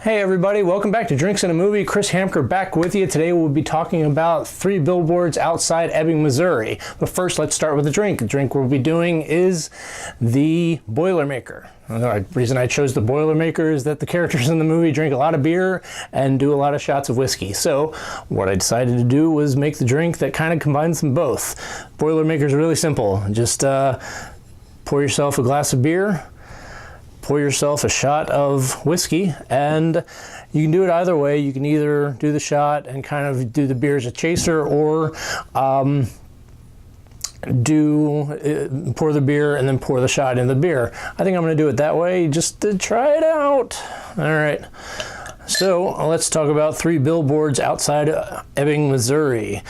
Hey everybody, welcome back to Drinks and a Movie. Chris Hamker back with you. Today we'll be talking about 3 billboards outside Ebbing, Missouri. But first, let's start with a drink. The drink we'll be doing is the Boilermaker. The reason I chose the Boilermaker is that the characters in the movie drink a lot of beer and do a lot of shots of whiskey. So what I decided to do was make the drink that kind of combines them both. Boilermaker is really simple. Just pour yourself a glass of beer, pour yourself a shot of whiskey, and you can do it either way. You can either do the shot and kind of do the beer as a chaser, or pour the beer and then pour the shot in the beer. I think I'm going to do it that way just to try it out. All right. So let's talk about 3 billboards outside Ebbing, Missouri.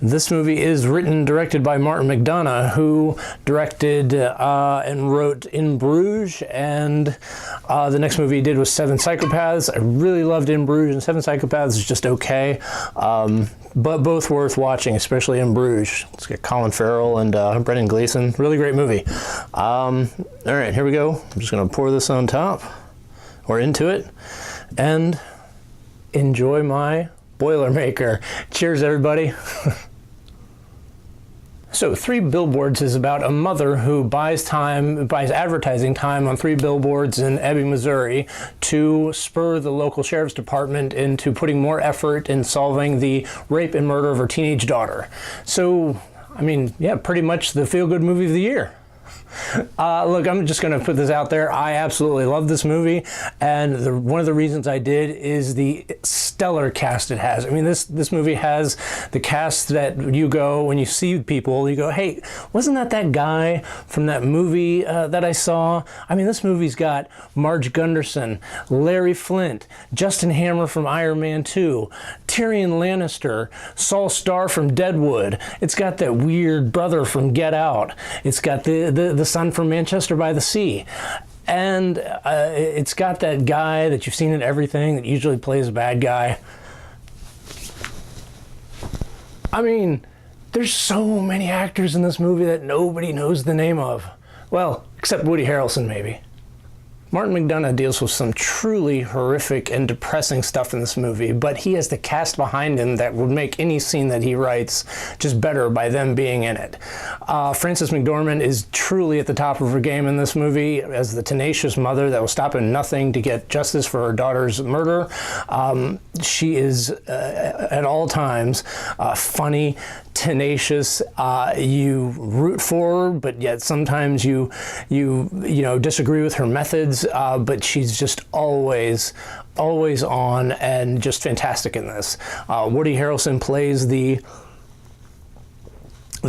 This movie is written and directed by Martin McDonagh, who directed and wrote In Bruges, and the next movie he did was 7 Psychopaths. I really loved In Bruges, and 7 Psychopaths is just okay, but both worth watching, especially In Bruges. Let's get Colin Farrell and Brendan Gleeson. Really great movie. All right, here we go. I'm just going to pour this on top, or into it, and enjoy my Boilermaker. Cheers, everybody. So 3 billboards is about a mother who buys advertising time on 3 billboards in Ebbing, Missouri to spur the local sheriff's department into putting more effort in solving the rape and murder of her teenage daughter. So, I mean, yeah, pretty much the feel-good movie of the year. Look, I'm just going to put this out there. I absolutely love this movie, and one of the reasons I did is the stellar cast it has. I mean, this movie has the cast that you go, when you see people, you go, hey, wasn't that guy from that movie that I saw? I mean, this movie's got Marge Gunderson, Larry Flint, Justin Hammer from Iron Man 2, Tyrion Lannister, Saul Starr from Deadwood. It's got that weird brother from Get Out. It's got the son from Manchester by the Sea. And it's got that guy that you've seen in everything that usually plays a bad guy. I mean, there's so many actors in this movie that nobody knows the name of. Well, except Woody Harrelson, maybe. Martin McDonagh deals with some truly horrific and depressing stuff in this movie, but he has the cast behind him that would make any scene that he writes just better by them being in it. Frances McDormand is truly at the top of her game in this movie as the tenacious mother that will stop at nothing to get justice for her daughter's murder. She is at all times funny, tenacious. You root for her, but yet sometimes you disagree with her methods. But she's just always on and just fantastic in this. Woody Harrelson plays the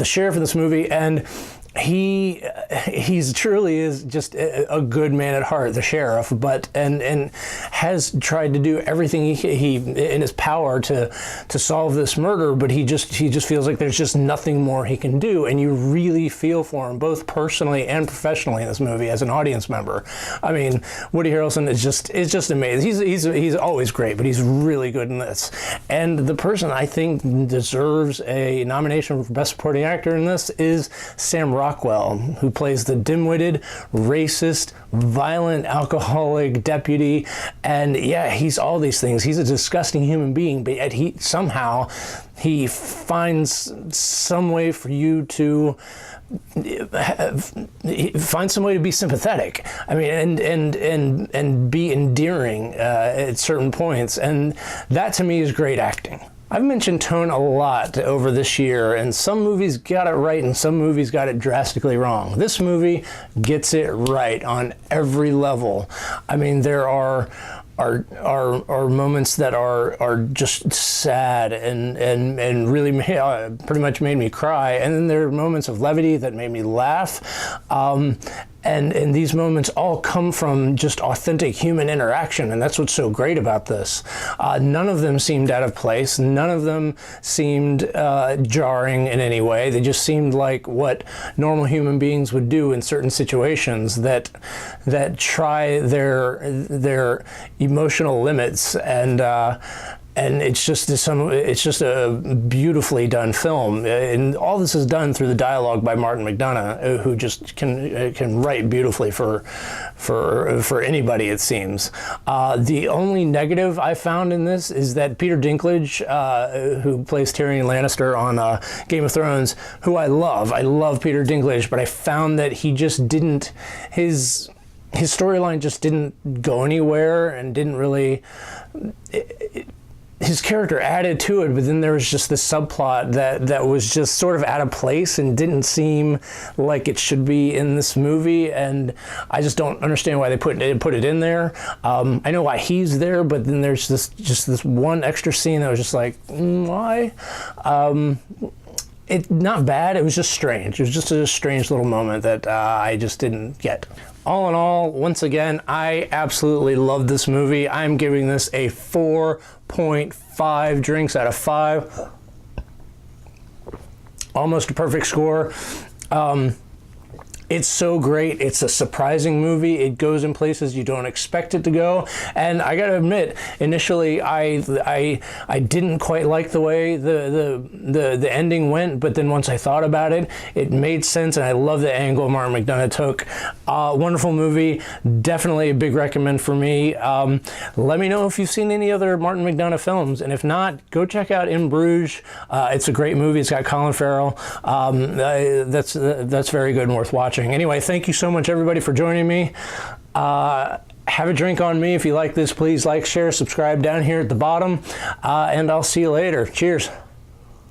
sheriff in this movie, and he's truly is just a good man at heart, the sheriff, but and has tried to do everything he in his power to solve this murder, but he just feels like there's just nothing more he can do, and you really feel for him both personally and professionally in this movie as an audience member. I mean, Woody Harrelson is just amazing. He's always great, but he's really good in this. And the person I think deserves a nomination for Best Supporting Actor in this is Sam Rockwell, who plays the dim-witted, racist, violent, alcoholic deputy. And yeah, he's all these things. He's a disgusting human being, but yet he finds some way for you to find some way to be sympathetic. I mean, and be endearing at certain points, and that to me is great acting. I've mentioned tone a lot over this year, and some movies got it right and some movies got it drastically wrong. This movie gets it right on every level. I mean, there are moments that are just sad and really pretty much made me cry, and then there are moments of levity that made me laugh. And these moments all come from just authentic human interaction, and that's what's so great about this. None of them seemed out of place. None of them seemed jarring in any way. They just seemed like what normal human beings would do in certain situations that try their emotional limits and and it's just a beautifully done film, and all this is done through the dialogue by Martin McDonagh, who just can write beautifully for anybody, it seems. The only negative I found in this is that Peter Dinklage, who plays Tyrion Lannister on Game of Thrones, who I love Peter Dinklage, but I found that he just didn't, his storyline just didn't go anywhere, and didn't really, his character added to it, but then there was just this subplot that was just sort of out of place and didn't seem like it should be in this movie, and I just don't understand why they put it in there. I know why he's there, but then there's this one extra scene that was just like, why? It's not bad, it was just strange. It was just a strange little moment that I just didn't get. All in all, once again, I absolutely love this movie. I'm giving this a 4.5 drinks out of 5. Almost a perfect score. It's so great. It's a surprising movie. It goes in places you don't expect it to go. And I gotta admit, initially I didn't quite like the way the ending went, but then once I thought about it, it made sense, and I love the angle Martin McDonagh took. Wonderful movie. Definitely a big recommend for me. Let me know if you've seen any other Martin McDonagh films, and if not, go check out In Bruges. It's a great movie. It's got Colin Farrell. That's very good and worth watching. Anyway, thank you so much, everybody, for joining me. Have a drink on me. If you like this, please like, share, subscribe down here at the bottom, and I'll see you later. Cheers.